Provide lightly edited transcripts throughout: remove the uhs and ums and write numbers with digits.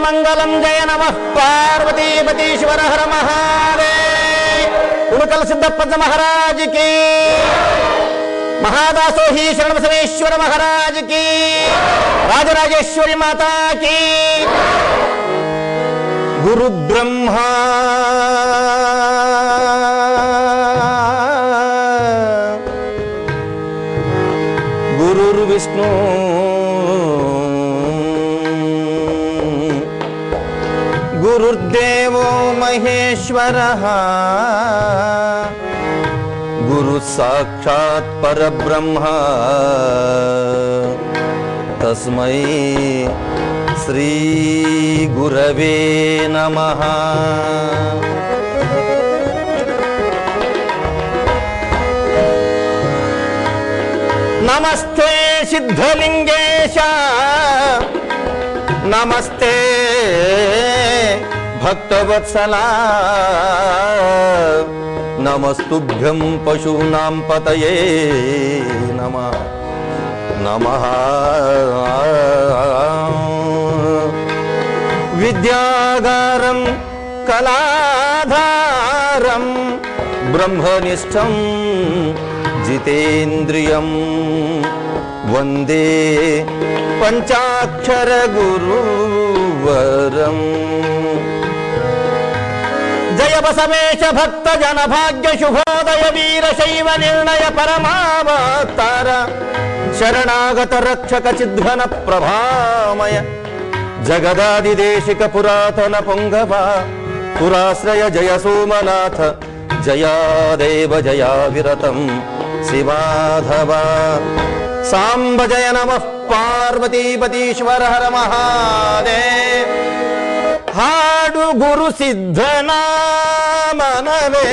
ಮಂಗಲಂ ಜಯ ನಮಃ ಪಾರ್ವತೀಪತೀಶ್ವರ ಹರ ಮಹಾದೇವ. ಉಣಕಲ್ ಸಿದ್ದಪ್ಪ ಮಹಾರಾಜ್ ಕಿ, ಮಹಾದಾಸೋಹಿ ಶರಣಬಸವೇಶ್ವರ ಮಹಾರಾಜ್ ಕಿ, ರಾಜರಾಜೇಶ್ವರಿ ಮಾತಾ ಕಿ. ಗುರು ಬ್ರಹ್ಮ ಗುರುರ್ ವಿಷ್ಣು ಗುರುರ್ದೇವೋ ಮಹೇಶ್ವರಃ ಗುರು ಸಾಕ್ಷಾತ್ ಪರಬ್ರಹ್ಮ ತಸ್ಮೈ ಶ್ರೀ ಗುರವೇ ನಮಃ. ನಮಸ್ತೆ ಸಿದ್ಧಲಿಂಗೇಶ, ನಮಸ್ತೆ ಭಕ್ತವತ್ಸಲ, ನಮಸ್ತುಭ್ಯಂ ಪಶೂನಾಂ ಪತಯೇ ನಮಃ ನಮಃ. ವಿದ್ಯಾಗಾರಂ ಕಲಾಧಾರಂ ಬ್ರಹ್ಮನಿಷ್ಠಂ ಜಿತೇಂದ್ರಿಯಂ ವಂದೇ ಪಂಚಾಕ್ಷರ ಗುರುವರಂ. ಜಯ ಬಸವೇಶ ಭಕ್ತ ಜನ ಭಾಗ್ಯ ಶುಭೋದಯ ವೀರಶೈವ ನಿರ್ಣಯ ಪರಮಾವತಾರ ಶರಣಾಗತ ರಕ್ಷಕ ಚಿದ್ಘನ ಪ್ರಭಾಮಯ ಜಗದಾದಿದೇಶಿಕ ಪುರಾತನ ಪುಂಗವ ಪುರಾಶ್ರಯ ಜಯ ಸೋಮನಾಥ ಜಯ ದೇವ ಜಯ ವಿರತಂ ಶಿವಾಧವ. ಸಾಂಬ ಜಯ ನಮಃ ಪಾರ್ವತೀಪತೀಶ್ವರ ಹರ ಮಹಾದೇವ. ಹಾಡು ಗುರು ಸಿದ್ಧನ ಮನವೇ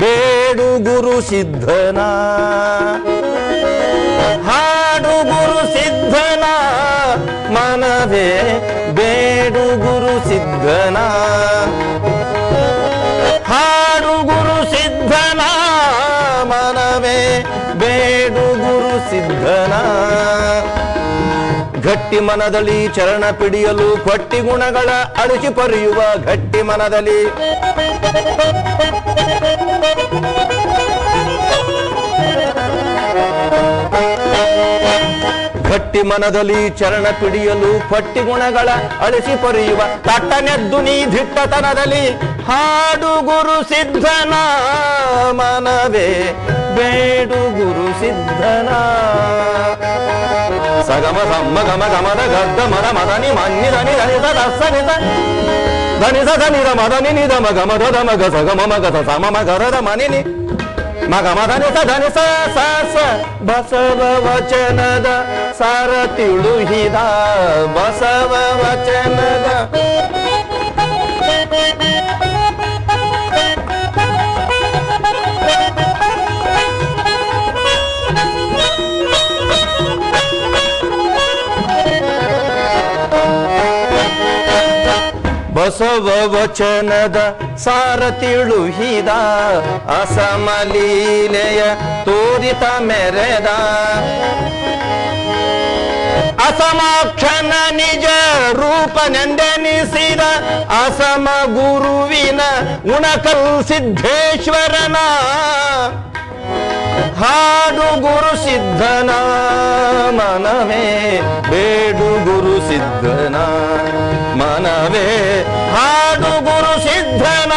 ಬೇಡು ಗುರು ಸಿದ್ಧನ, ಹಾಡು ಗುರು ಸಿದ್ಧನ ಮನವೇ ಬೇಡು ಗುರು ಸಿದ್ಧನ, ಹಾಡು ಗುರು ಸಿದ್ಧನ ಮನವೇ ಬೇಡು ಗುರು ಸಿದ್ಧನ. ಗಟ್ಟಿ ಮನದಲ್ಲಿ ಚರಣ ಪಿಡಿಯಲು ಕೊಟ್ಟಿ ಗುಣಗಳ ಅಳಿಸಿ ಪರಿಯುವ ಗಟ್ಟಿ ಮನದಲ್ಲಿ ಗಟ್ಟಿ ಮನದಲ್ಲಿ ಚರಣ ಪಿಡಿಯಲು ಪಟ್ಟಿ ಗುಣಗಳ ಅಳಿಸಿ ಪೊರೆಯುವ ತಟ್ಟನೆದ್ದು ನೀ ದಿಟ್ಟತನದಲ್ಲಿ ಹಾಡು ಗುರು ಸಿದ್ಧನ ಮನವೇ ಬೇಡು ಗುರು ಸಿದ್ಧನ. ಸಗಮ ಸಮ್ಮ ಗಮ ಗಮದ ಗದ್ದ ಮದ ಮದನಿ ಮನ್ನಿ ಧನಿ ಧನಿತ ದಸ್ಸನಿತ ಧನಿಸ ಧನಿದ ಮದನಿ ನಿಧ ಮಗ ಮದ ಮಗ ಸಗಮ ಮಗ ಸಮ ಮಗರದ ಮನಿನಿ ಮಗ ಮದನಿಸ ಧನಿಸ ಸ ಬಸವ ವಚನದ ಸಾರ ತಿಳುಹಿದ ಬಸವ ವಚನದ ಬಸವ ವಚನದ ಸಾರ ತಿಳುಹಿದ ಅಸಮಲೀಲೆಯ ತೋರಿತ ಮೆರೆದ ಅಸಮಾಕ್ಷನ ನಿಜ ರೂಪನೆಂದೆನಿಸಿದ ಅಸಮ ಗುರುವಿನ ಉಣಕಲ್ ಸಿದ್ದೇಶ್ವರನ ಹಾಡು ಗುರು ಸಿದ್ಧನ ಮನವೇ ಬೇಡು ಗುರು ಸಿದ್ಧನ ಮನವೇ ಹಾಡು ಗುರು ಸಿದ್ಧನ.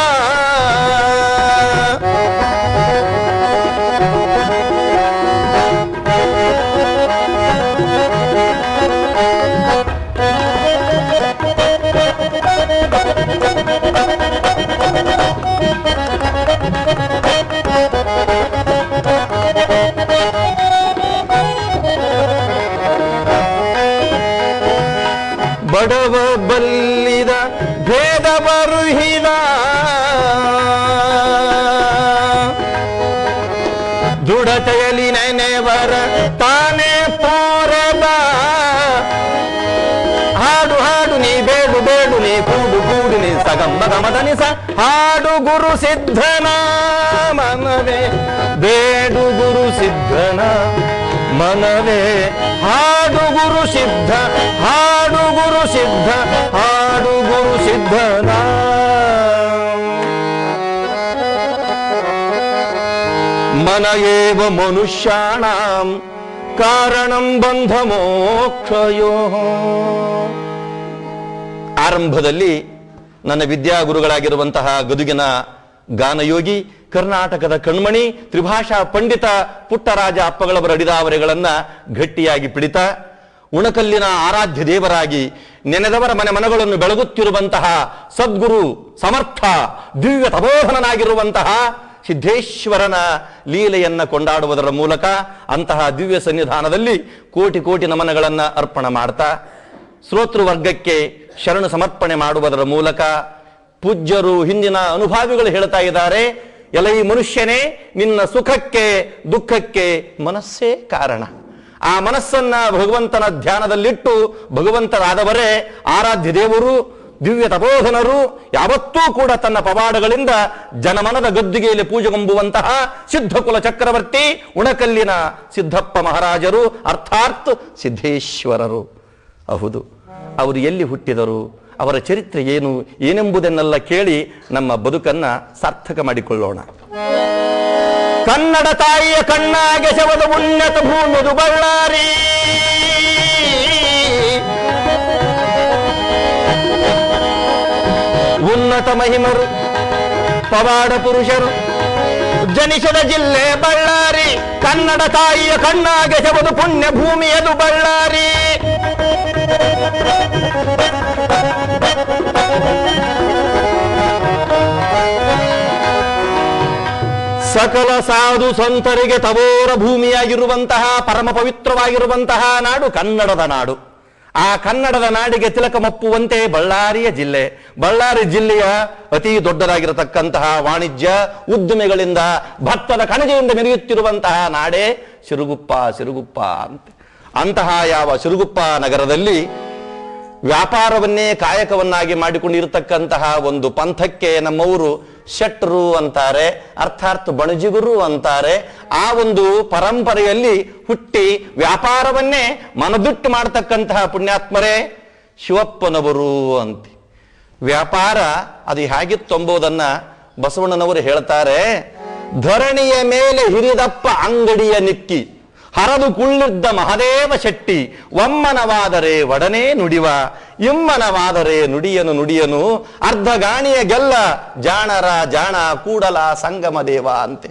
ಬಡವ ಬಲ್ಲಿದ ಭೇದ ಬರುಹಿದ ದುಡತೆಯಲ್ಲಿ ನೆನೆವರ ತಾನೇ ತೋರದ ಹಾಡು ಹಾಡು ನೀ ಬೇಡು ಬೇಡು ನೀ ಕೂಡು ಕೂಡು ನೀ ಸಗಮ್ಮ ಗಮದನಿಸ ಹಾಡು ಗುರು ಸಿದ್ಧನ ಮನವೇ ಬೇಡು ಗುರು ಸಿದ್ಧನ ಮನವೇ ಹಾಡು ಗುರು ಸಿದ್ಧ, ಹಾಡು ಗುರು ಸಿದ್ಧ, ಹಾಡು ಗುರು ಸಿದ್ಧನ. ಮನ ಏವ ಮನುಷ್ಯಾಣಾಂ ಕಾರಣಂ ಬಂಧ ಮೋಕ್ಷಯೋ. ಆರಂಭದಲ್ಲಿ ನನ್ನ ವಿದ್ಯಾಗುರುಗಳಾಗಿರುವಂತಹ ಗದುಗಿನ ಗಾನಯೋಗಿ, ಕರ್ನಾಟಕದ ಕಣ್ಮಣಿ, ತ್ರಿಭಾಷಾ ಪಂಡಿತ ಪುಟ್ಟರಾಜ ಅಪ್ಪಗಳವರ ಅಡಿದಾವರೆಗಳನ್ನ ಗಟ್ಟಿಯಾಗಿ ಪಿಡಿತ, ಉಣಕಲ್ಲಿನ ಆರಾಧ್ಯ ದೇವರಾಗಿ ನೆನೆದವರ ಮನಗಳನ್ನು ಬೆಳಗುತ್ತಿರುವಂತಹ ಸದ್ಗುರು, ಸಮರ್ಥ, ದಿವ್ಯ ತಪೋಧನನಾಗಿರುವಂತಹ ಸಿದ್ದೇಶ್ವರನ ಲೀಲೆಯನ್ನ ಕೊಂಡಾಡುವುದರ ಮೂಲಕ ಅಂತಹ ದಿವ್ಯ ಸನ್ನಿಧಾನದಲ್ಲಿ ಕೋಟಿ ಕೋಟಿ ನಮನಗಳನ್ನು ಅರ್ಪಣ ಮಾಡ್ತಾ, ಶ್ರೋತೃವರ್ಗಕ್ಕೆ ಶರಣು ಸಮರ್ಪಣೆ ಮಾಡುವುದರ ಮೂಲಕ ಪೂಜ್ಯರು, ಹಿಂದಿನ ಅನುಭಾವಿಗಳು ಹೇಳ್ತಾ ಇದ್ದಾರೆ, ಎಲೈ ಮನುಷ್ಯನೇ, ನಿನ್ನ ಸುಖಕ್ಕೆ ದುಃಖಕ್ಕೆ ಮನಸ್ಸೇ ಕಾರಣ. ಆ ಮನಸ್ಸನ್ನ ಭಗವಂತನ ಧ್ಯಾನದಲ್ಲಿಟ್ಟು ಭಗವಂತರಾದವರೇ ಆರಾಧ್ಯ ದೇವರು, ದಿವ್ಯ ತಪೋಧನರು. ಯಾವತ್ತೂ ಕೂಡ ತನ್ನ ಪವಾಡಗಳಿಂದ ಜನಮನದ ಗದ್ದುಗೆಯಲ್ಲಿ ಪೂಜೆಗೊಂಬುವಂತಹ ಸಿದ್ಧಕುಲ ಚಕ್ರವರ್ತಿ ಉಣಕಲ್ಲಿನ ಸಿದ್ದಪ್ಪ ಮಹಾರಾಜರು, ಅರ್ಥಾತ್ ಸಿದ್ದೇಶ್ವರರು. ಹೌದು, ಅವರು ಎಲ್ಲಿ ಹುಟ್ಟಿದರು, ಅವರ ಚರಿತ್ರೆ ಏನು ಏನೆಂಬುದನ್ನೆಲ್ಲ ಕೇಳಿ ನಮ್ಮ ಬದುಕನ್ನ ಸಾರ್ಥಕ ಮಾಡಿಕೊಳ್ಳೋಣ. ಕನ್ನಡ ತಾಯಿಯ ಕಣ್ಣಾಗೆ ಶವದ ಉನ್ನತ ಭೂಮಿದು ಬಳ್ಳಾರಿ, ಉನ್ನತ ಮಹಿಮರು ಪವಾಡ ಪುರುಷರು ಜನಿಸಿದ ಜಿಲ್ಲೆ ಬಳ್ಳಾರಿ. ಕನ್ನಡ ತಾಯಿಯ ಕಣ್ಣಾಗೆ ಶವದು ಪುಣ್ಯ ಭೂಮಿಯದು ಬಳ್ಳಾರಿ. ಸಕಲ ಸಾಧು ಸಂತರಿಗೆ ತವೋರ ಭೂಮಿಯಾಗಿರುವಂತಹ ಪರಮ ಪವಿತ್ರವಾಗಿರುವಂತಹ ನಾಡು ಕನ್ನಡದ ನಾಡು. ಆ ಕನ್ನಡದ ನಾಡಿಗೆ ತಿಲಕಮಪ್ಪುವಂತೆ ಬಳ್ಳಾರಿಯ ಜಿಲ್ಲೆ, ಬಳ್ಳಾರಿ ಜಿಲ್ಲೆಯ ಅತಿ ದೊಡ್ಡದಾಗಿರತಕ್ಕಂತಹ ವಾಣಿಜ್ಯ ಉದ್ದಿಮೆಗಳಿಂದ ಭತ್ತದ ಕಣಜೆಯಿಂದ ಮೆರೆಯುತ್ತಿರುವಂತಹ ನಾಡೇ ಸಿರುಗುಪ್ಪ. ಸಿರುಗುಪ್ಪ ಅಂತಹ ಯಾವ ಸಿರುಗುಪ್ಪ ನಗರದಲ್ಲಿ ವ್ಯಾಪಾರವನ್ನೇ ಕಾಯಕವನ್ನಾಗಿ ಮಾಡಿಕೊಂಡಿರತಕ್ಕಂತಹ ಒಂದು ಪಂಥಕ್ಕೆ ನಮ್ಮವರು ಶೆಟ್ರು ಅಂತಾರೆ, ಅರ್ಥಾತ್ ಬಣಜಿಗರು ಅಂತಾರೆ. ಆ ಒಂದು ಪರಂಪರೆಯಲ್ಲಿ ಹುಟ್ಟಿ ವ್ಯಾಪಾರವನ್ನೇ ಮನದುಟ್ಟು ಮಾಡತಕ್ಕಂತಹ ಪುಣ್ಯಾತ್ಮರೇ ಶಿವಪ್ಪನವರು ಅಂತ. ವ್ಯಾಪಾರ ಅದು ಹೇಗಿತ್ತೊಂಬುದನ್ನ ಬಸವಣ್ಣನವರು ಹೇಳ್ತಾರೆ. ಧರಣಿಯ ಮೇಲೆ ಹಿರಿದಪ್ಪ ಅಂಗಡಿಯ ನಿಕ್ಕಿ ಹರದು ಕುಳ್ಳಿದ್ದ ಮಹದೇವ ಶೆಟ್ಟಿ, ಒಮ್ಮನವಾದರೆ ಒಡನೆ ನುಡಿವ, ಇಮ್ಮನವಾದರೆ ನುಡಿಯನು ನುಡಿಯನು, ಅರ್ಧಗಾಣಿಯ ಗೆಲ್ಲ ಜಾಣರ ಜಾಣ ಕೂಡಲ ಸಂಗಮ ದೇವ ಅಂತೆ.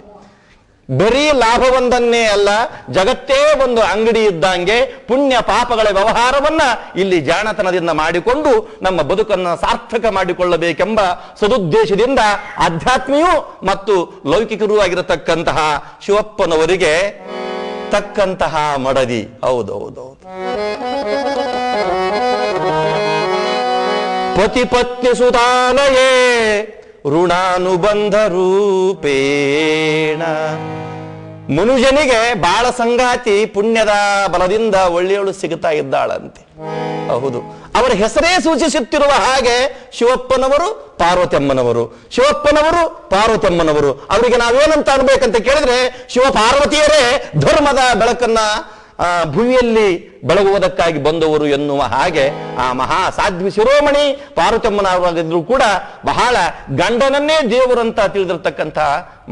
ಬರೀ ಲಾಭವೊಂದನ್ನೇ ಅಲ್ಲ, ಜಗತ್ತೇ ಒಂದು ಅಂಗಡಿ ಇದ್ದಂಗೆ ಪುಣ್ಯ ಪಾಪಗಳ ವ್ಯವಹಾರವನ್ನ ಇಲ್ಲಿ ಜಾಣತನದಿಂದ ಮಾಡಿಕೊಂಡು ನಮ್ಮ ಬದುಕನ್ನು ಸಾರ್ಥಕ ಮಾಡಿಕೊಳ್ಳಬೇಕೆಂಬ ಸದುದ್ದೇಶದಿಂದ ಆಧ್ಯಾತ್ಮಿಯೂ ಮತ್ತು ಲೌಕಿಕರೂ ಆಗಿರತಕ್ಕಂತಹ ಶಿವಪ್ಪನವರಿಗೆ ತಕ್ಕಂತಹ ಮಡದಿ. ಹೌದೌದೌದು, ಪತಿ ಪತ್ನಿ ಸುತಾಲಯೇ ಋಣಾನುಬಂಧ ರೂಪೇಣ. ಮನುಷ್ಯನಿಗೆ ಬಾಳ ಸಂಗಾತಿ ಪುಣ್ಯದ ಬಲದಿಂದ ಒಳ್ಳೆಯವಳು ಸಿಗುತ್ತಾ ಇದ್ದಾಳಂತೆ. ಹೌದು, ಅವರ ಹೆಸರೇ ಸೂಚಿಸುತ್ತಿರುವ ಹಾಗೆ ಶಿವಪ್ಪನವರು ಪಾರ್ವತಮ್ಮನವರು, ಶಿವಪ್ಪನವರು ಪಾರ್ವತಮ್ಮನವರು. ಅವರಿಗೆ ನಾವೇನಂತ ಅನ್ಬೇಕಂತ ಕೇಳಿದ್ರೆ ಶಿವ ಪಾರ್ವತಿಯರೇ ಧರ್ಮದ ಬೆಳಕನ್ನ ಭೂಮಿಯಲ್ಲಿ ಬೆಳಗುವುದಕ್ಕಾಗಿ ಬಂದವರು ಎನ್ನುವ ಹಾಗೆ ಆ ಮಹಾ ಸಾಧ್ವಿ ಶಿರೋಮಣಿ ಪಾರ್ವತಮ್ಮನವರಾಗಿದ್ರು ಕೂಡ ಬಹಳ ಗಂಡನನ್ನೇ ದೇವರಂತ ತಿಳಿದಿರ್ತಕ್ಕಂಥ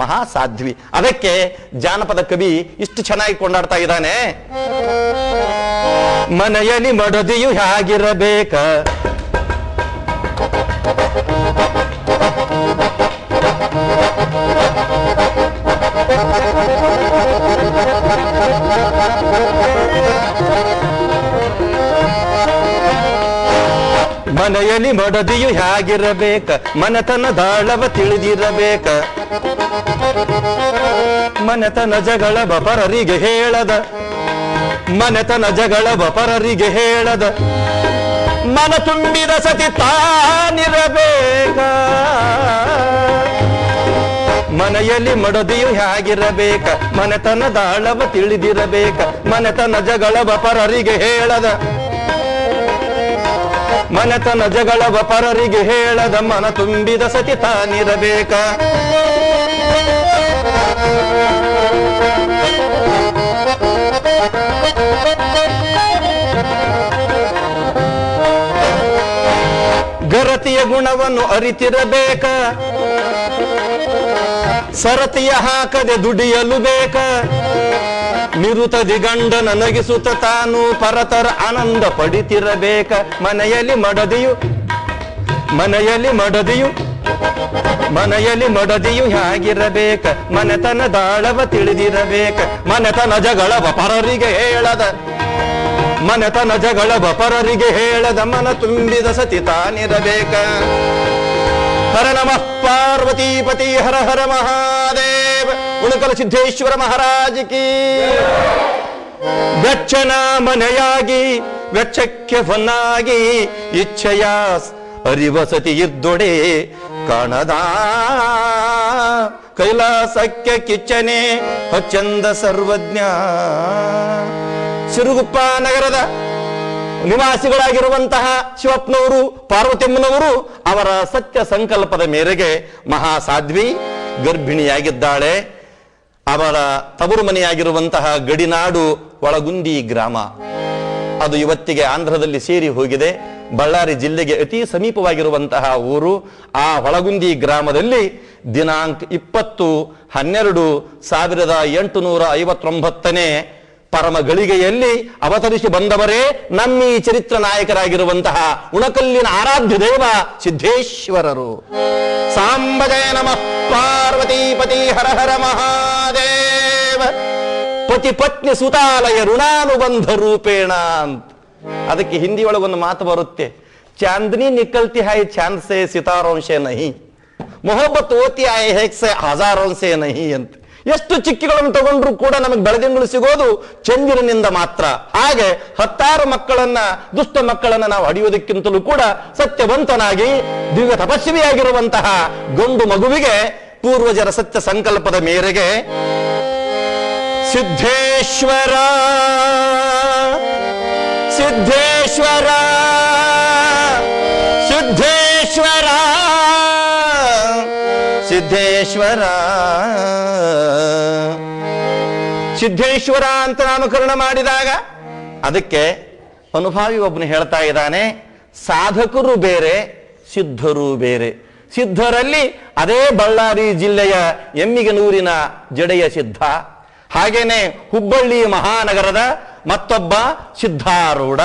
ಮಹಾ ಸಾಧ್ವಿ. ಅದಕ್ಕೆ ಜಾನಪದ ಕವಿ ಇಷ್ಟು ಚೆನ್ನಾಗಿ ಕೊಂಡಾಡ್ತಾ ಇದ್ದಾನೆ. ಮನೆಯಲ್ಲಿ ಮಡದಿಯು ಹೇಗಿರಬೇಕ, ಮನೆಯಲ್ಲಿ ಮಡದಿಯು ಹೇಗಿರಬೇಕ, ಮನೆತನ ದಾಳವ ತಿಳಿದಿರಬೇಕ, ಮನೆತನ ಜಗಳ ಬಪರರಿಗೆ ಹೇಳದ, ಮನೆತನ ಜಗಳ ಬಪರರಿಗೆ ಹೇಳದ, ಮನ ತುಂಬಿದ ಸತಿ ತಾನಿರಬೇಕ. ಮನೆಯಲ್ಲಿ ಮಡದಿಯು ಹೇಗಿರಬೇಕ, ಮನೆತನ ದಾಳವ ತಿಳಿದಿರಬೇಕ, ಮನೆತನ ಜಗಳ ಬಪರರಿಗೆ ಹೇಳದ, ಮನೆತನ ಜಗಳ ಬಪರರಿಗೆ ಹೇಳದ, ಮನ ತುಂಬಿದ ಸತಿ ತಾನಿರಬೇಕ. ಹೆಂಡತಿಯ ಗುಣವನ್ನು ಅರಿತಿರಬೇಕ, ಸರತಿಯ ಹಾಕದೆ ದುಡಿಯಲು ಬೇಕ, ನಿರುತದಿ ಗಂಡನ ನಗಿಸುತ್ತ ತಾನು ಪರತರ ಆನಂದ ಪಡಿತಿರಬೇಕ. ಮನೆಯಲ್ಲಿ ಮಡದಿಯು ಹೇಗಿರಬೇಕ, ಮನೆತನ ದಾಳವ ತಿಳಿದಿರಬೇಕ. ಮನೆತನ ಜಗಳವ ಪರರಿಗೆ ಹೇಳದ ಮನ ತುಂಬಿದ ಸತಿ ತಾನಿರಬೇಕ. ಹರ ನಮಃ ಪಾರ್ವತೀಪತಿ ಹರ ಹರ ಮಹಾದೇವ. ಉಣಕಲ ಸಿದ್ದೇಶ್ವರ ಮಹಾರಾಜ್ ಕಿ. ವೆಚ್ಚನ ಮನೆಯಾಗಿ ವೆಚ್ಚಕ್ಕೆ ಹೊನ್ನಾಗಿ ಇಚ್ಛೆಯ ಅರಿವಸತಿ ಇದ್ದೊಡೆ ಕಾಣದ ಕೈಲಾಸಕ್ಕೆ ಕಿಚ್ಚನೆ ಹೊಚ್ಚಂದ ಸರ್ವಜ್ಞ. ಸಿರುಗುಪ್ಪ ನಗರದ ನಿವಾಸಿಗಳಾಗಿರುವಂತಹ ಶಿವಪ್ಪನವರು, ಪಾರ್ವತಿಮ್ಮನವರು ಅವರ ಸತ್ಯ ಸಂಕಲ್ಪದ ಮೇರೆಗೆ ಮಹಾಸಾಧ್ವಿ ಗರ್ಭಿಣಿಯಾಗಿದ್ದಾಳೆ. ಅವರ ತವರು ಮನೆಯಾಗಿರುವಂತಹ ಗಡಿನಾಡು ಒಳಗುಂದಿ ಗ್ರಾಮ, ಅದು ಇವತ್ತಿಗೆ ಆಂಧ್ರದಲ್ಲಿ ಸೇರಿ ಹೋಗಿದೆ. ಬಳ್ಳಾರಿ ಜಿಲ್ಲೆಗೆ ಅತಿ ಸಮೀಪವಾಗಿರುವಂತಹ ಊರು. ಆ ಒಳಗುಂದಿ ಗ್ರಾಮದಲ್ಲಿ ದಿನಾಂಕ 20/12/1859 ಪರಮ ಗಳಿಗೆಯಲ್ಲಿ ಅವತರಿಸಿ ಬಂದವರೇ ನಮ್ಮಿ ಚರಿತ್ರ ನಾಯಕರಾಗಿರುವಂತಹ ಉಣಕಲ್ಲಿನ ಆರಾಧ್ಯ ದೇವ ಸಿದ್ದೇಶ್ವರರು. ಸಾಂಬಜಯ ನಮಃ ಪಾರ್ವತೀಪತಿ ಹರ ಹರ ಮಹಾದೇವ. ಪತಿ ಪತ್ನಿ ಸುತಾಲಯ ಋಣಾನುಬಂಧ ರೂಪೇಣ ಅಂತ. ಅದಕ್ಕೆ ಹಿಂದಿ ಒಳಗೊಂದು ಮಾತು ಬರುತ್ತೆ, ಚಾಂದನಿ ನಿಕಲ್ತಿ ಹಾಯ್ ಚಾಂದ್ ಸೆ ಸಿತಾರೋಂಶೆ ನಹಿ, ಮೊಹಬ್ಬತ್ ಓತಿ ಆಯ್ ಹೇಕ್ ಸೆ ಹಜಾರೋಂಶೆ ನಹಿ ಅಂತ. ಎಷ್ಟು ಚಿಕ್ಕಿಗಳನ್ನು ತಗೊಂಡ್ರು ಕೂಡ ನಮಗೆ ಬೆಳದಿಂಗಳು ಸಿಗೋದು ಚಂದಿರನಿಂದ ಮಾತ್ರ. ಹಾಗೆ 10 ಮಕ್ಕಳನ್ನ, ದುಷ್ಟ ಮಕ್ಕಳನ್ನ ನಾವು ಹಡಿಯುವುದಕ್ಕಿಂತಲೂ ಕೂಡ ಸತ್ಯವಂತನಾಗಿ ದಿವ್ಯ ತಪಸ್ವಿಯಾಗಿರುವಂತಹ ಗಂಡು ಮಗುವಿಗೆ ಪೂರ್ವಜರ ಸತ್ಯ ಸಂಕಲ್ಪದ ಮೇರೆಗೆ ಸಿದ್ದೇಶ್ವರ ಸಿದ್ದೇಶ್ವರ ಸಿದ್ದೇಶ್ವರ ಸಿದ್ದೇಶ್ವರ ಸಿದ್ದೇಶ್ವರ ಅಂತ ನಾಮಕರಣ ಮಾಡಿದಾಗ ಅದಕ್ಕೆ ಅನುಭಾವಿ ಒಬ್ಬನು ಹೇಳ್ತಾ ಇದ್ದಾನೆ, ಸಾಧಕರು ಬೇರೆ ಸಿದ್ಧರು ಬೇರೆ. ಸಿದ್ಧರಲ್ಲಿ ಅದೇ ಬಳ್ಳಾರಿ ಜಿಲ್ಲೆಯ ಎಮ್ಮಿಗನೂರಿನ ಜಡೆಯ ಸಿದ್ಧ, ಹಾಗೇನೆ ಹುಬ್ಬಳ್ಳಿ ಮಹಾನಗರದ ಮತ್ತೊಬ್ಬ ಸಿದ್ಧಾರೂಢ.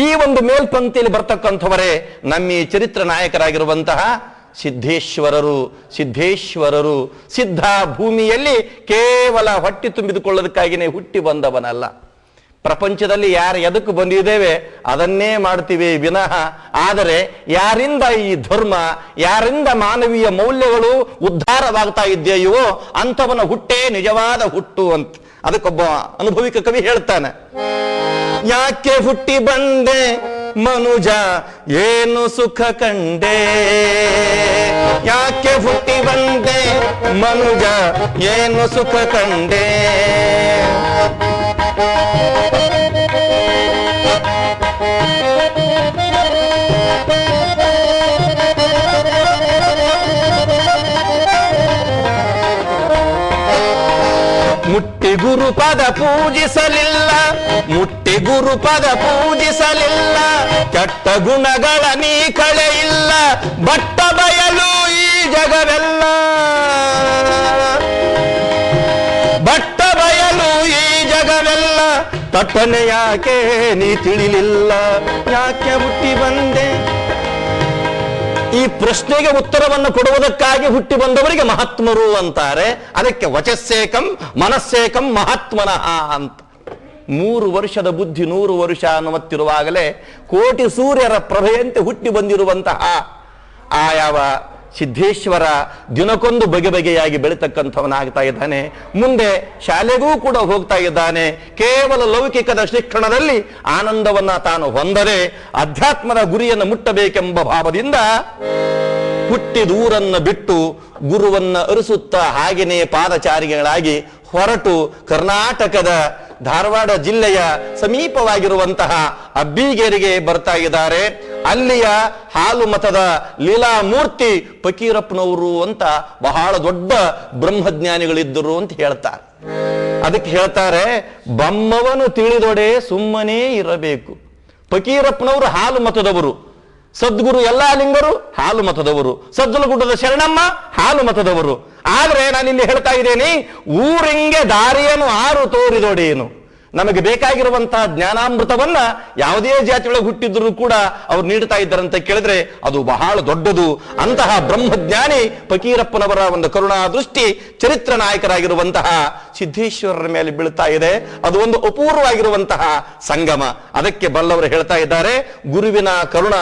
ಈ ಒಂದು ಮೇಲ್ಪಂಕ್ತಿಯಲ್ಲಿ ಬರ್ತಕ್ಕಂಥವರೇ ನಮ್ಮ ಈ ಚರಿತ್ರ ನಾಯಕರಾಗಿರುವಂತಹ ಸಿದ್ದೇಶ್ವರರು. ಸಿದ್ದೇಶ್ವರರು ಸಿದ್ಧ ಭೂಮಿಯಲ್ಲಿ ಕೇವಲ ಹೊಟ್ಟೆ ತುಂಬಿದುಕೊಳ್ಳೋದಕ್ಕಾಗಿಯೇ ಹುಟ್ಟಿ ಬಂದವನಲ್ಲ. ಪ್ರಪಂಚದಲ್ಲಿ ಯಾರು ಎದಕ್ಕೆ ಬಂದಿದ್ದೇವೆ ಅದನ್ನೇ ಮಾಡ್ತೀವಿ ವಿನಃ, ಆದರೆ ಯಾರಿಂದ ಈ ಧರ್ಮ, ಯಾರಿಂದ ಮಾನವೀಯ ಮೌಲ್ಯಗಳು ಉದ್ಧಾರವಾಗ್ತಾ ಇದೆಯೋ ಅಂಥವನ ಹುಟ್ಟೇ ನಿಜವಾದ ಹುಟ್ಟು ಅಂತ. ಅದಕ್ಕೊಬ್ಬ ಅನುಭವಿಕ ಕವಿ ಹೇಳ್ತಾನೆ, ಯಾಕೆ ಹುಟ್ಟಿ ಬಂದೆ ಮನುಜ ಏನು ಸುಖ ಕಂಡೆ, ಯಾಕೆ ಹುಟ್ಟಿ ಬಂದೆ ಮನುಜ ಏನು ಸುಖ ಕಂಡೆ. ಮುಟ್ಟಿ ಗುರುಪದ ಪೂಜಿಸಲಿಲ್ಲ, ಮುಟ್ಟಿ ಗುರುಪದ ಪೂಜಿಸಲಿಲ್ಲ, ಕೆಟ್ಟ ಗುಣಗಳ ನೀ ಕಳೆಯಿಲ್ಲ, ಬಟ್ಟ ಬಯಲು ಈ ಜಗವೆಲ್ಲ, ಬಟ್ಟ ಬಯಲು ಈ ಜಗವೆಲ್ಲ, ತಟ್ಟನೆ ಯಾಕೆ ನೀ ತಿಳಿಲಿಲ್ಲ, ಯಾಕೆ ಹುಟ್ಟಿ ಬಂದೆ. ಈ ಪ್ರಶ್ನೆಗೆ ಉತ್ತರವನ್ನು ಕೊಡುವುದಕ್ಕಾಗಿ ಹುಟ್ಟಿ ಬಂದವರಿಗೆ ಮಹಾತ್ಮರು ಅಂತಾರೆ. ಅದಕ್ಕೆ ವಚಸ್ಸೇಕಂ ಮನಸ್ಸೇಕಂ ಮಹಾತ್ಮನಃ ಅಂತ. 3 ವರ್ಷದ ಬುದ್ಧಿ 100 ವರ್ಷ ಅನ್ನುತ್ತಿರುವಾಗಲೇ ಕೋಟಿ ಸೂರ್ಯರ ಪ್ರಭೆಯಂತೆ ಹುಟ್ಟಿ ಬಂದಿರುವಂತಹ ಆ ಯಾವ ಸಿದ್ದೇಶ್ವರ ದಿನಕ್ಕೊಂದು ಬಗೆ ಬಗೆಯಾಗಿ ಬೆಳೀತಕ್ಕಂಥವನಾಗ್ತಾ ಇದ್ದಾನೆ. ಮುಂದೆ ಶಾಲೆಗೂ ಕೂಡ ಹೋಗ್ತಾ ಇದ್ದಾನೆ. ಕೇವಲ ಲೌಕಿಕದ ಶಿಕ್ಷಣದಲ್ಲಿ ಆನಂದವನ್ನ ತಾನು ಹೊಂದರೆ ಅಧ್ಯಾತ್ಮದ ಗುರಿಯನ್ನು ಮುಟ್ಟಬೇಕೆಂಬ ಭಾವದಿಂದ ಹುಟ್ಟಿದೂರನ್ನು ಬಿಟ್ಟು ಗುರುವನ್ನ ಅರಿಸುತ್ತಾ ಹಾಗೆಯೇ ಪಾದಚಾರಿಗಳಾಗಿ ಹೊರಟು ಕರ್ನಾಟಕದ ಧಾರವಾಡ ಜಿಲ್ಲೆಯ ಸಮೀಪವಾಗಿರುವಂತಹ ಅಬ್ಬಿಗೇರಿಗೆ ಬರ್ತಾ ಇದ್ದಾರೆ. ಅಲ್ಲಿಯ ಹಾಲು ಮತದ ಲೀಲಾಮೂರ್ತಿ ಫಕೀರಪ್ಪನವರು ಅಂತ ಬಹಳ ದೊಡ್ಡ ಬ್ರಹ್ಮಜ್ಞಾನಿಗಳಿದ್ದರು ಅಂತ ಹೇಳ್ತಾರೆ. ಅದಕ್ಕೆ ಹೇಳ್ತಾರೆ, ಬಮ್ಮವನು ತಿಳಿದೊಡೆ ಸುಮ್ಮನೆ ಇರಬೇಕು. ಫಕೀರಪ್ಪನವರು ಹಾಲು ಮತದವರು, ಸದ್ಗುರು ಎಲ್ಲಾ ಲಿಂಗರು ಹಾಲು ಮತದವರು, ಸಜ್ಜಲಗುಡ್ಡದ ಶರಣಮ್ಮ ಹಾಲು ಮತದವರು. ಆದ್ರೆ ನಾನು ಇಲ್ಲಿ ಹೇಳ್ತಾ ಇದ್ದೇನೆ, ಊರಿಂಗೆ ದಾರಿಯನ್ನು ಆರು ತೋರಿದೊಡೆಯೇನು. ನಮಗೆ ಬೇಕಾಗಿರುವಂತಹ ಜ್ಞಾನಾಮೃತವನ್ನ ಯಾವುದೇ ಜಾತಿಯೊಳಗೆ ಹುಟ್ಟಿದ್ರು ಕೂಡ ಅವ್ರು ನೀಡ್ತಾ ಇದ್ದಾರಂತ ಕೇಳಿದ್ರೆ ಅದು ಬಹಳ ದೊಡ್ಡದು. ಅಂತಹ ಬ್ರಹ್ಮಜ್ಞಾನಿ ಫಕೀರಪ್ಪನವರ ಒಂದು ಕರುಣಾ ದೃಷ್ಟಿ ಚರಿತ್ರ ನಾಯಕರಾಗಿರುವಂತಹ ಸಿದ್ದೇಶ್ವರರ ಮೇಲೆ ಬೀಳ್ತಾ ಇದೆ. ಅದು ಒಂದು ಅಪೂರ್ವವಾಗಿರುವಂತಹ ಸಂಗಮ. ಅದಕ್ಕೆ ಬಲ್ಲವರು ಹೇಳ್ತಾ ಇದ್ದಾರೆ, ಗುರುವಿನ ಕರುಣ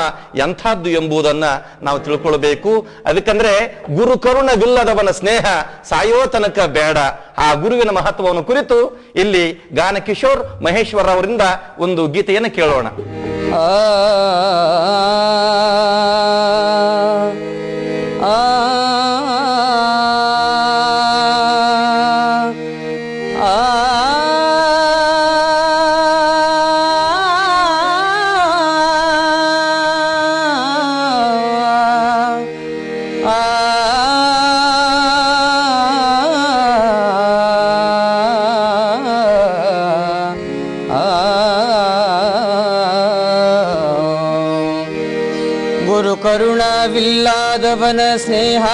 ಎಂಥದ್ದು ಎಂಬುದನ್ನ ನಾವು ತಿಳ್ಕೊಳ್ಬೇಕು. ಅದಕ್ಕಂದ್ರೆ ಗುರು ಕರುಣವಿಲ್ಲದವನ ಸ್ನೇಹ ಸಾಯೋ ತನಕ ಬೇಡ. ಆ ಗುರುವಿನ ಮಹತ್ವವನ್ನು ಕುರಿತು ಇಲ್ಲಿ ಗಾನ ಕಿಶೋರ್ ಮಹೇಶ್ವರ ಅವರಿಂದ ಒಂದು ಗೀತೆಯನ್ನು ಕೇಳೋಣ. ಗುರು ಕರುಣವಿಲ್ಲದವನ ಸ್ನೇಹ,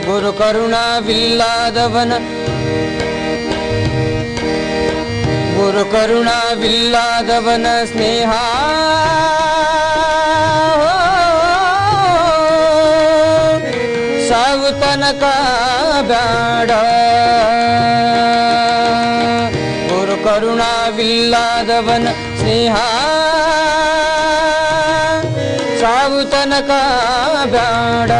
ಗುರು ಕರುಣವಿಲ್ಲದವನ, ಗುರು ಕರುಣವಿಲ್ಲದವನ ಸ್ನೇಹ ಸಾವು ತನಕ ಬೇಡ. ಗುರು ಕರುಣವಿಲ್ಲದವನ ಸ್ನೇಹ ಸಾವು ತನಕ ಬೇಡ.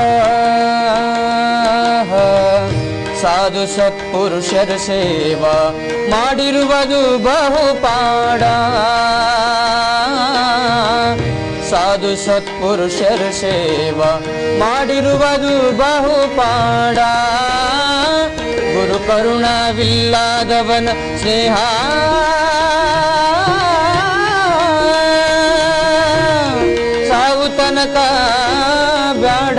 ಸಾಧು ಸತ್ಪುರುಷರ ಸೇವಾ ಮಾಡಿರುವುದು ಬಹುಪಾಡ. ಸಾಧು ಸತ್ಪುರುಷರ ಸೇವಾ ಮಾಡಿರುವುದು ಬಹುಪಾಡ. ಗುರು ಕರುಣವಿಲ್ಲದವನ ಸ್ನೇಹ ಸಾವು ತನಕ ಬೇಡ.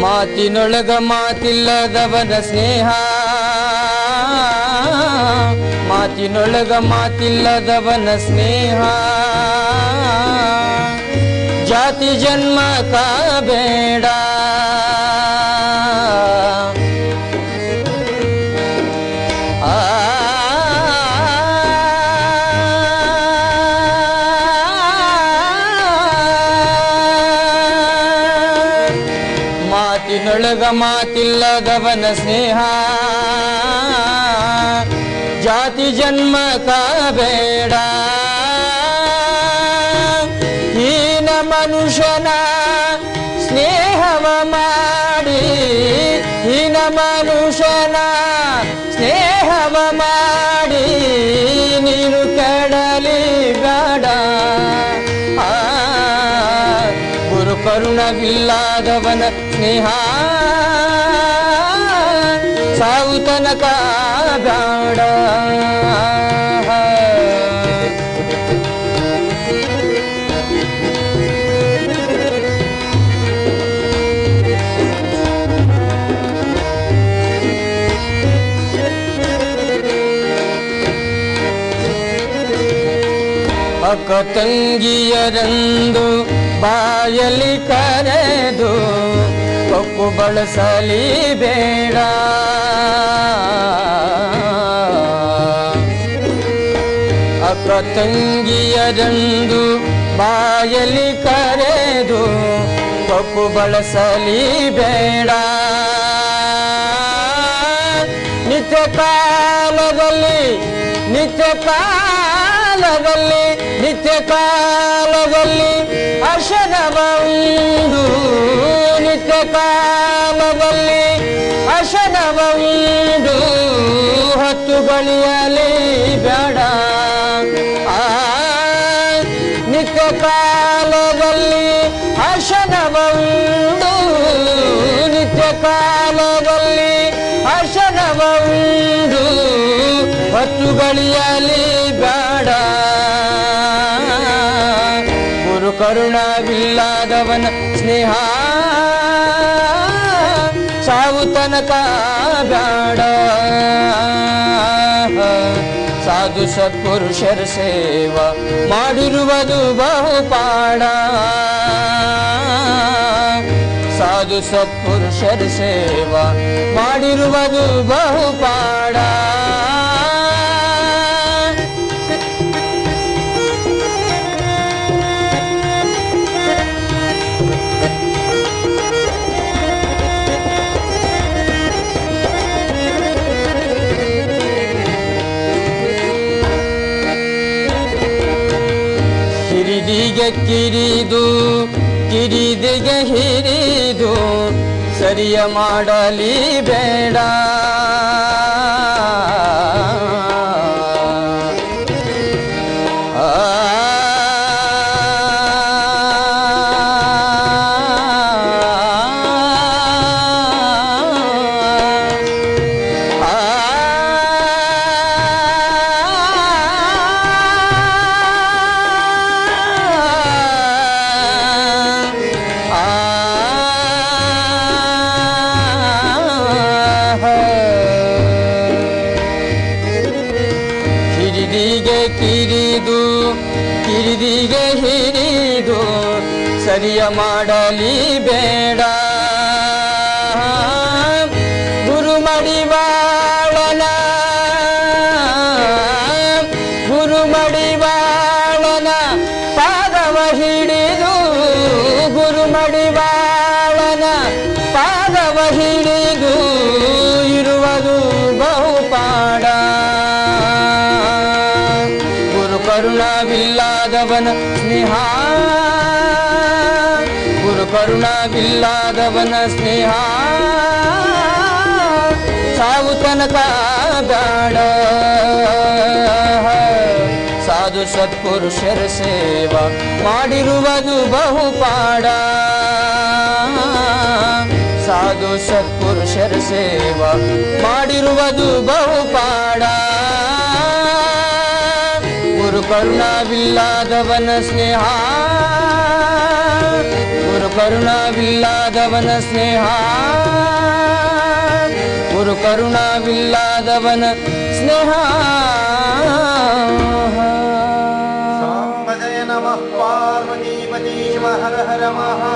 ಮಾತಿನೊಳಗ ಮಾತಿಲ್ಲದವನ ಸ್ನೇಹ, ಮಾತಿನೊಳಗ ಮಾತಿಲ್ಲದವನ ಸ್ನೇಹ ಜಾತಿ ಜನ್ಮಕ ಬೇಡ. ಮಾತಿನೊಳಗ ಮಾತಿಲ್ಲದವನ ಸ್ನೇಹ ಜಾತಿ ಜನ್ಮಕ ಬೇಡ. ಹೀನ ಮನುಷ್ಯನ ಸ್ನೇಹವ ಮಾಡಿ, ಹೀನ ಮನುಷ್ಯನ ಸ್ನೇಹವ ಮಾಡಿ ನೀನು ಕೆಡಲಿ ಬೇಡ. ಗುರು ಕರುಣವಿಲ್ಲದವನ ಸ್ನೇಹ ಸಾವು ತನಕ ಬೇಡ. ಅಕ್ಕ ತಂಗಿಯರಂದು ಬಾಯಲಿ ಕರೆದು ಕೊಕ್ಕು ಬಳಸಲಿ ಬೇಡ. ಅಕ್ಕ ತಂಗಿಯರಂದು ಬಾಯಲಿ ಕರೆದು ಕೊಕ್ಕು ಬಳಸಲಿ ಬೇಡ. ನಿತ್ಯ ಕಾಲದಲ್ಲಿ, ನಿತ್ಯ ಕಾಲದಲ್ಲಿ, ನಿತ್ಯ ಕಾಲದಲ್ಲಿ ಅಶನವ ಉಂಡು, ನಿತ್ಯ ಕಾಲದಲ್ಲಿ ಅಶನವ ಉಂಡು ಹತ್ತು ಬಳಿಯಲಿ ಬೇಡ. ನಿತ್ಯ ಕಾಲದಲ್ಲಿ ಅಶನವ ಉಂಡು, ನಿತ್ಯ ಕಾಲದಲ್ಲಿ ಅಶನವ ಉಂಡು ಹತ್ತು ಬಳಿಯಲಿ ಬೇಡ. ಕರುಣವಿಲ್ಲದವನ ಸ್ನೇಹ ಸಾವು ತನಕ ಬ್ಯಾಡ ಸಾಧು ಸತ್ಪುರುಷರ ಸೇವಾ ಮಾಡಿರುವುದು ಬಹುಪಾಡ ಸಾಧು ಸತ್ಪುರುಷರ ಸೇವಾ ಮಾಡಿರುವುದು ಬಹುಪಾಡ ಕಿರಿದಿಗೆ ಕಿರಿದು ಕಿರಿದಿಗೆ ಹಿರಿದು ಸರಿಯ ಮಾಡಲಿ ಬೇಡ ಕಿರಿದಿಗೆ ಕಿರಿದು ಕಿರಿದಿಗೆ ಹಿರಿದು ಸರಿಯ ಮಾಡಲಿ ಬೇಡ ಗುರು ಮಡಿವಾಳನ ಪಾದವ ಹಿಡಿದು ಗುರು ಮಡಿವಾಳನ ಪಾದವ ಹಿಡಿದು ಇರುವುದು ಬಹುಪಾಡ ಕರುಣವಿಲ್ಲದವನ ಸ್ನೇಹ ಗುರು ಕರುಣವಿಲ್ಲದವನ ಸ್ನೇಹ ಸಾವು ತನಕ ಬ್ಯಾಡ ಸಾಧು ಸತ್ಪುರುಷರ ಸೇವಾ ಮಾಡಿರುವುದು ಬಹುಪಾಡ ಸಾಧು ಸತ್ಪುರುಷರ ಸೇವಾ ಮಾಡಿರುವುದು ಬಹುಪಾಡ ಗುರು ಕರುಣವಿಲ್ಲದವನ ಸ್ನೇಹ ಗುರು ಕರುಣವಿಲ್ಲದವನ ಸ್ನೇಹ ಗುರು ಕರುಣವಿಲ್ಲದವನ ಸ್ನೇಹ ಸಾಂಬ ಜಯ ನಮಃ ಪಾರ್ವತೀಪತಿ ಶಿವ ಹರ ಹರ ಮಹಾ